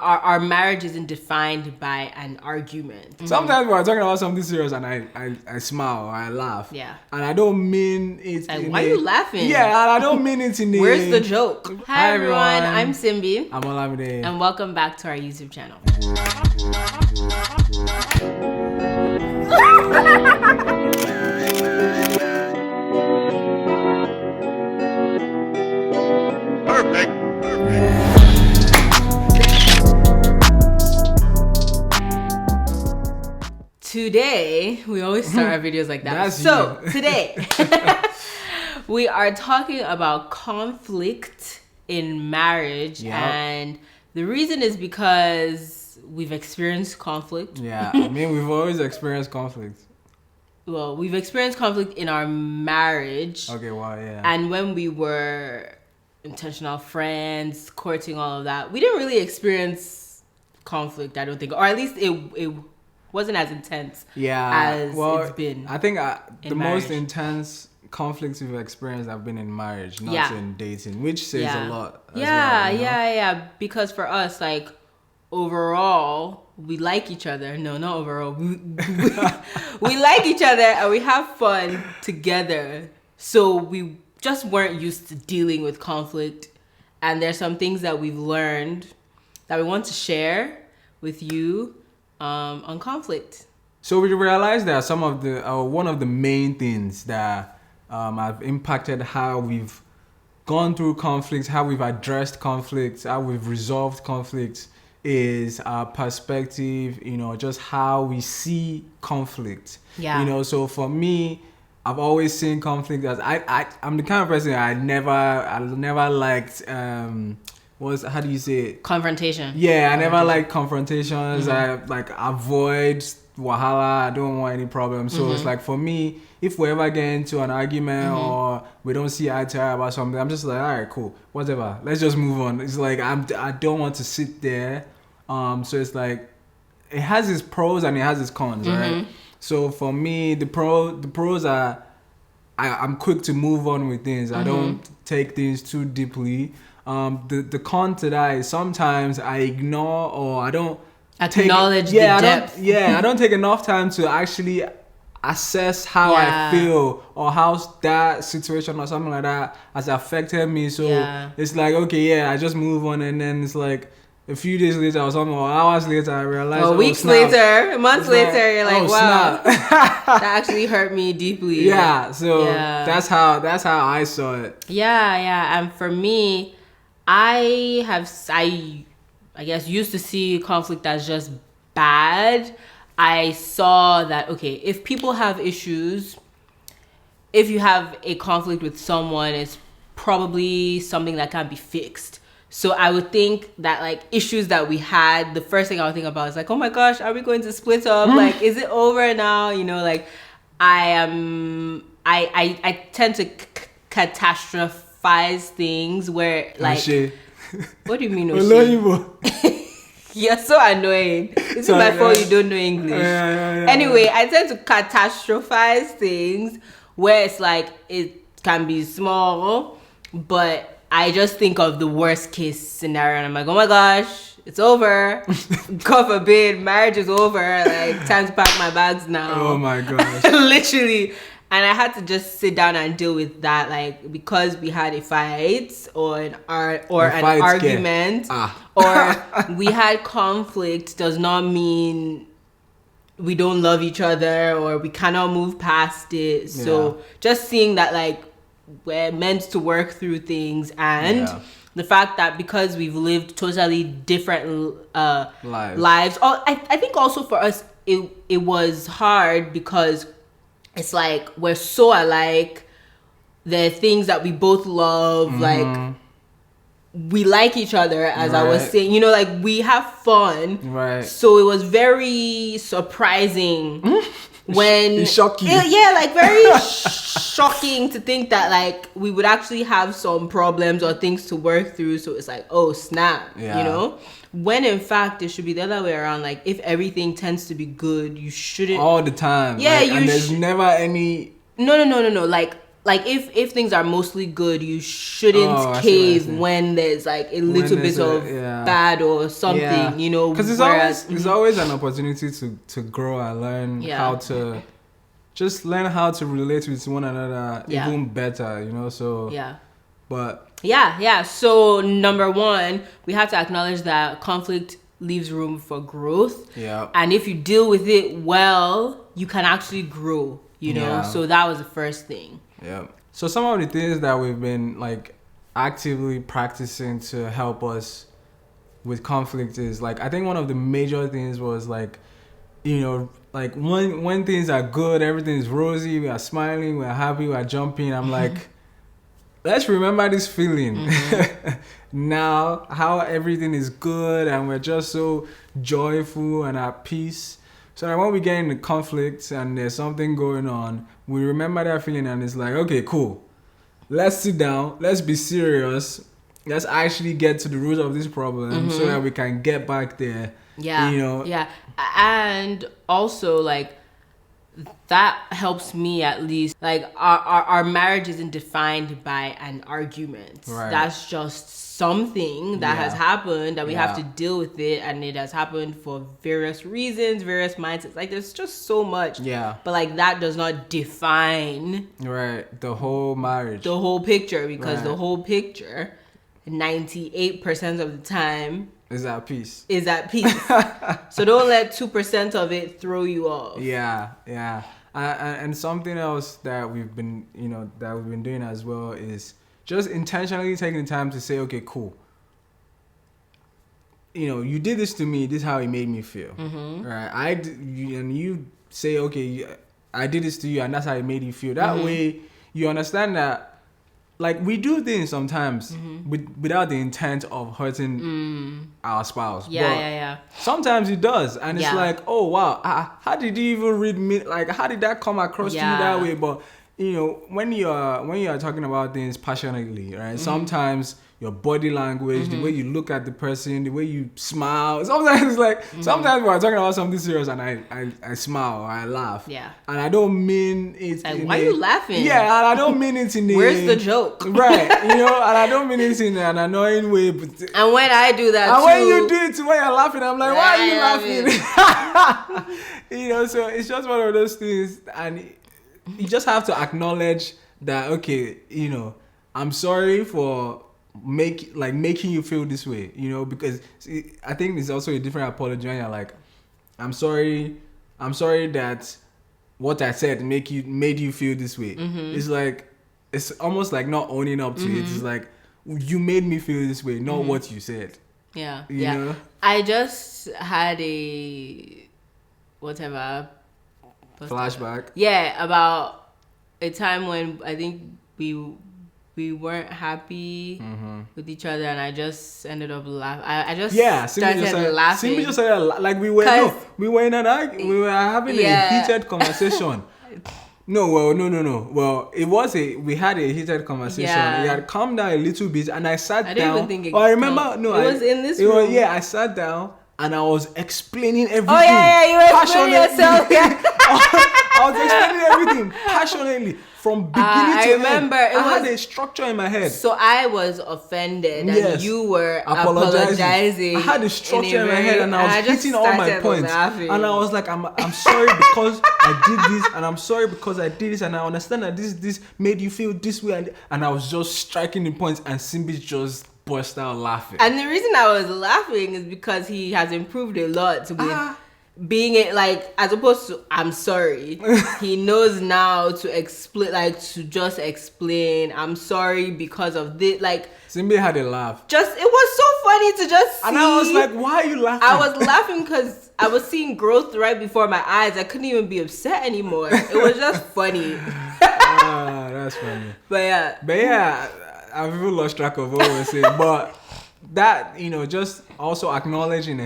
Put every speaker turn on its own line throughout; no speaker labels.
our marriage isn't defined by an argument.
Sometimes we're talking about something serious and I smile or I laugh.
Yeah.
And I don't mean it.
Like, why are you laughing?
Yeah, and I don't mean it in a.
Where's the joke? Hi everyone, I'm Simbi.
I'm Olamide.
And welcome back to our YouTube channel.
Perfect.
Today, we always start our videos like that. Today, we are talking about conflict in marriage.
Yep.
And the reason is because we've experienced conflict.
Yeah, I mean, we've always experienced conflict.
Well, we've experienced conflict in our marriage.
Okay, wow, yeah.
And when we were intentional friends, courting, all of that, we didn't really experience conflict, I don't think. Or at least it wasn't as intense as it's been.
I think the
marriage.
most intense conflicts we've experienced have been in marriage, not in dating, which says a lot.
Yeah. Because for us, like, overall, we like each other. No, not overall. We like each other and we have fun together. So we just weren't used to dealing with conflict. And there's some things that we've learned that we want to share with you on conflict.
So we realized that some of the one of the main things that have impacted how we've gone through conflicts, how we've addressed conflicts, how we've resolved conflicts is our perspective, just how we see conflict. Yeah. So for me, I've always seen conflict as I'm the kind of person I never liked how do you say it?
Confrontation.
Yeah, I never like confrontations. Mm-hmm. I avoid wahala. I don't want any problems. So it's like, for me, if we ever get into an argument or we don't see eye to eye about something, I'm just like, all right, cool, whatever. Let's just move on. It's like I don't want to sit there. So it's like, it has its pros and it has its cons, right? So for me, the pros are I'm quick to move on with things. I don't take things too deeply. The con to that is sometimes I ignore or I don't
acknowledge the depth.
I don't take enough time to actually assess how I feel or how that situation or something like that has affected me. So it's like, okay, I just move on, and then it's like a few days later or something, or hours later, I realize.
Weeks later, months later, you're like, wow,
snap.
that actually hurt me deeply.
Yeah, so that's how I saw it.
Yeah, and for me, I guess used to see conflict as just bad. I saw that, okay, if people have issues, if you have a conflict with someone, it's probably something that can be fixed. So I would think that, like, issues that we had, the first thing I would think about is like, oh my gosh, are we going to split up? Like, is it over now? Like, I tend to catastrophize things where, like, what do you mean? You're so annoying. This is my fault you don't know English. Anyway, I tend to catastrophize things where it's like, it can be small, but I just think of the worst case scenario and I'm like, oh my gosh, it's over. God forbid, marriage is over. Like, time to pack my bags now.
Oh my gosh.
Literally. And I had to just sit down and deal with that, like, because we had a fight or an argument or we had conflict does not mean we don't love each other or we cannot move past it. So just seeing that, like, we're meant to work through things, and the fact that because we've lived totally different lives. I think also for us it was hard because it's like we're so alike. There are things that we both love, like we like each other, as I was saying, like, we have fun. Right. So it was very surprising when
shocking.
Like, very shocking to think that, like, we would actually have some problems or things to work through. So it's like, oh snap, when in fact it should be the other way around. Like, if everything tends to be good, you shouldn't
all the time. And there's never any.
No. Like, like if things are mostly good, you shouldn't cave when there's like a little bit of bad or something, you know.
Because it's always an opportunity to grow and learn how to just learn how to relate with one another even better, you know. So but
so number one, we have to acknowledge that conflict leaves room for growth. And if you deal with it well, you can actually grow, you know. So that was the first thing.
So some of the things that we've been like actively practicing to help us with conflict is like, I think one of the major things was like, you know, like when things are good, everything is rosy, we are smiling, we are happy, we are jumping. I'm like, let's remember this feeling now, how everything is good and we're just so joyful and at peace. So that when we get into conflicts and there's something going on, we remember that feeling and it's like, okay, cool. Let's sit down. Let's be serious. Let's actually get to the root of this problem so that we can get back there. You know?
And also, like, that helps me at least. Like, our marriage isn't defined by an argument. That's just something that has happened that we have to deal with it, and it has happened for various reasons, various mindsets. Like, there's just so much. But like, that does not define
the whole marriage,
the whole picture, because the whole picture 98% of the time
is at peace.
So don't let 2% of it throw you off.
And something else that we've been doing as well is just intentionally taking the time to say, okay, cool. You know, you did this to me. This is how it made me feel. Right? And you say, okay, I did this to you, and that's how it made you feel. That way, you understand that, like, we do things sometimes without the intent of hurting our spouse. Sometimes it does, and it's like, oh wow, how did you even read me? Like, how did that come across to you that way? But you know, when you are talking about things passionately, right? Sometimes your body language, the way you look at the person, the way you smile. Sometimes it's like, sometimes when I'm talking about something serious and I smile or I laugh. And I don't mean it.
Like, why are you laughing?
Yeah, and I don't mean it in a...
Where's the joke?
Right, you know, and I don't mean it in an annoying way. But,
and when I do that
and when you do it when you're laughing, I'm like, why are you laughing? You know, so it's just one of those things, and you just have to acknowledge that, okay, you know, I'm sorry for making you feel this way, you know, because I think it's also a different apology when you're like, I'm sorry that what I said made you feel this way. It's like, it's almost like not owning up to it. It's like, you made me feel this way, not what you said. You know?
I just had a
flashback.
About a time when I think we weren't happy with each other, and I just ended up laughing. I just started laughing.
Simbi just started like we were in an argument. We were having a heated conversation. No. Well, we had a heated conversation. It had calmed down a little bit, and I sat down.
I didn't even think it
I remember. No,
it was in this room.
I sat down and I was explaining everything.
Oh yeah, you were explaining yourself.
I was explaining everything passionately from beginning to end. I remember I had a structure in my head.
So I was offended and you were apologizing.
I had a structure in my head and I was hitting all my points. And I was like, I'm sorry because I did this, and I'm sorry because I did this, and I understand that this made you feel this way, and I was just striking the points, and Simbi just burst out laughing.
And the reason I was laughing is because he has improved a lot with being it, like, as opposed to I'm sorry. He knows now to explain, like, to just explain I'm sorry because of this. Like,
Simbi had a laugh.
It was so funny to just see.
And I was like, why are you laughing?
I was laughing because I was seeing growth right before my eyes. I couldn't even be upset anymore. It was just funny.
That's funny.
But yeah,
I've even lost track of what I was saying. But that, you know, just also acknowledging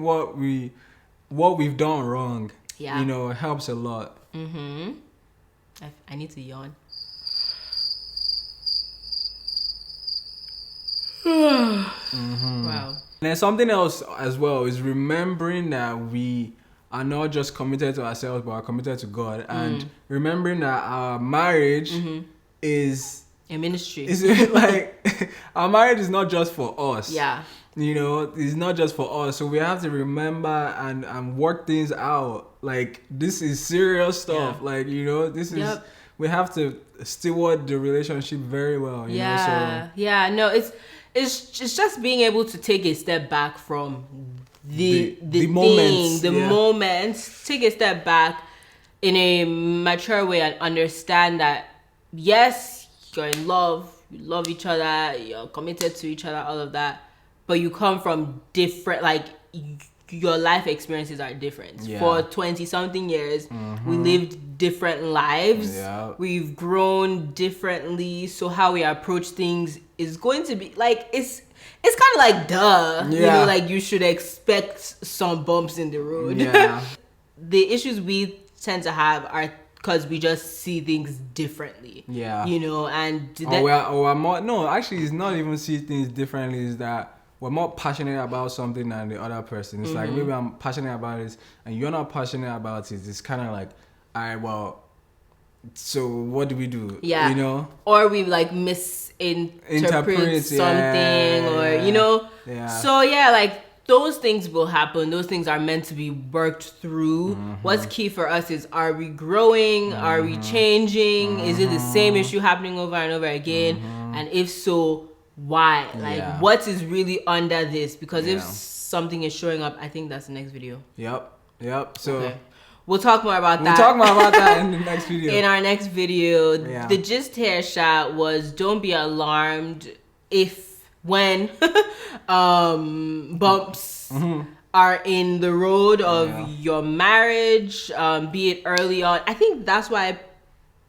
what we've done wrong, you know, helps a lot.
I need to yawn. Wow.
And then something else as well is remembering that we are not just committed to ourselves, but are committed to God. And remembering that our marriage is
a ministry.
Is like our marriage is not just for us.
Yeah.
You know, it's not just for us. So we have to remember and work things out. Like, this is serious stuff.
Yeah.
Like, you know, this is we have to steward the relationship very well. You know, so.
Yeah. No, it's just being able to take a step back from the moments, take a step back in a mature way and understand that yes, you're in love, you love each other, you're committed to each other, all of that, but you come from different, like, your life experiences are different. For 20-something years, we lived different lives. We've grown differently, so how we approach things is going to be like, it's kind of like duh. You know, like, you should expect some bumps in the road. The issues we tend to have are because we just see things differently. You know, and
we're more, no, actually, it's not even see things differently, is that we're more passionate about something than the other person. It's like, maybe I'm passionate about it and you're not passionate about it. It's kind of like, all right, well, so what do we do? You know?
Or we like misinterpret something, or, you know? So, like, those things will happen. Those things are meant to be worked through. What's key for us is, are we growing? Are we changing? Is it the same issue happening over and over again? And if so, why? Like, what is really under this? Because if something is showing up, I think that's the next video.
So
we'll talk more about that.
We'll talk more about that in the next video.
In our next video. The gist here, Sha, was don't be alarmed when bumps are in the road of your marriage, be it early on. I think that's why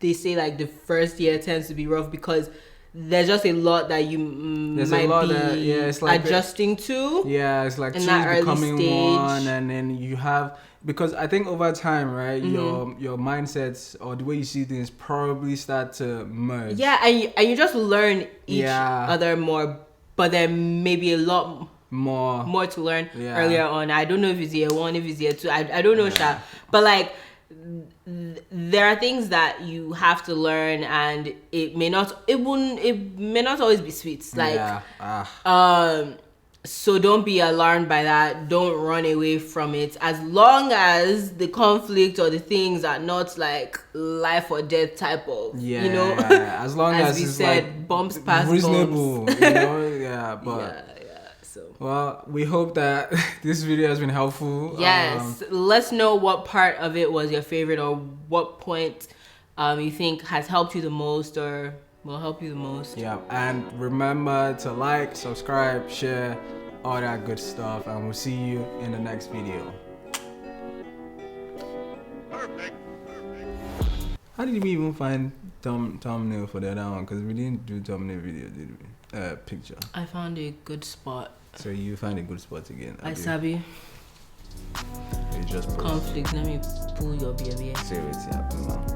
they say, like, the first year tends to be rough, because there's just a lot that you might be
it's like
adjusting to.
It's like two becoming one, and then you have, because I think over time, right, your mindsets or the way you see things probably start to merge.
And you just learn each other more, but there may be a lot more to learn earlier on. I don't know if it's year 1, if it's year 2. I don't know, Sha. But, like, there are things that you have to learn, and it may not always be sweet. Like, so don't be alarmed by that. Don't run away from it. As long as the conflict or the things are not like life or death type of, you know,
as long as
we
it's
said,
like
bumps past
reasonable,
bumps.
you know, but.
So.
Well, we hope that this video has been helpful.
Yes, let's know what part of it was your favorite, or what point you think has helped you the most or will help you the most.
And remember to like, subscribe, share, all that good stuff, and we'll see you in the next video. Perfect. How did we even find thumbnail for the other one? Because we didn't do thumbnail video, did we? Picture.
I found a good spot.
So you find a good spot again.
I sabi.
You just
conflict. Let me pull your baby.
See what's happening now.